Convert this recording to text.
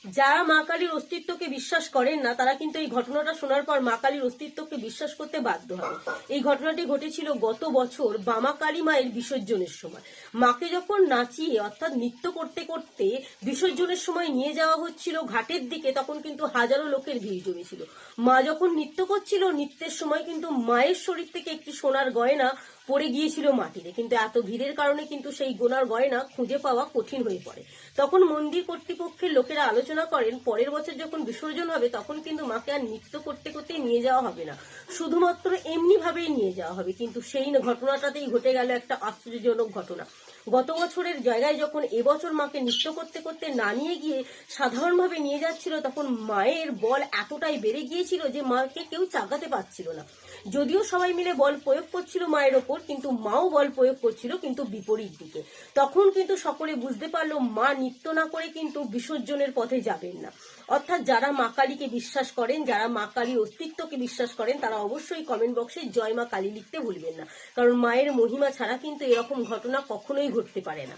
যারা মা কালীর অস্তিত্বকে বিশ্বাস করেন না তারা কিন্তু এই ঘটনাটা শোনার পর মা কালীর অস্তিত্বকে বিশ্বাস করতে বাধ্য হবে। এই ঘটনাটি ঘটেছিল গত বছর বামা কালী মায়ের বিসর্জনের সময়। মাকে যখন নাচিয়ে অর্থাৎ নৃত্য করতে করতে বিসর্জনের সময় নিয়ে যাওয়া হচ্ছিল ঘাটের দিকে, তখন কিন্তু হাজারো লোকের ভিড় জমেছিল। মা যখন নৃত্য করছিল, নৃত্যের সময় কিন্তু মায়ের শরীর থেকে একটি সোনার গয়না পড়ে গিয়েছিল মাটিতে, কিন্তু এত ভিড়ের কারণে কিন্তু সেই গোনার গয়না খুঁজে পাওয়া কঠিন হয়ে পড়ে। তখন মন্দির কর্তৃপক্ষের লোকেরা আলোচনা করেন পরের বছর যখন বিসর্জন হবে তখন কিন্তু মাকে আর নৃত্য করতে করতে নিয়ে যাওয়া হবে না, শুধুমাত্র এমনি ভাবেই নিয়ে যাওয়া হবে। কিন্তু সেই ঘটনাটাতেই ঘটে গেল একটা আশ্চর্যজনক ঘটনা। গত বছরের জায়গায় যখন এবছর মাকে নৃত্য করতে করতে না নিয়ে গিয়ে সাধারণভাবে নিয়ে যাচ্ছিল, তখন মায়ের বল এতটাই বেড়ে গিয়েছিল যে মাকে কেউ চাগাতে পারছিল না। যদিও সবাই মিলে বল প্রয়োগ করছিল মায়ের ওপর, কিন্তু মাও বল প্রয়োগ করছিল কিন্তু বিপরীত দিকে। তখন কিন্তু সকলে বুঝতে পারলো মা নৃত্য না করে কিন্তু বিসর্জনের পথে যাবেন না। অর্থাৎ যারা মা কালীকে বিশ্বাস করেন, যারা মা কালীর অস্তিত্বকে বিশ্বাস করেন, তারা অবশ্যই কমেন্ট বক্সে জয় মা কালী লিখতে ভুলবেন না, কারণ মায়ের মহিমা ছাড়া কিন্তু এরকম ঘটনা কখনোই ঘটতে পারে না।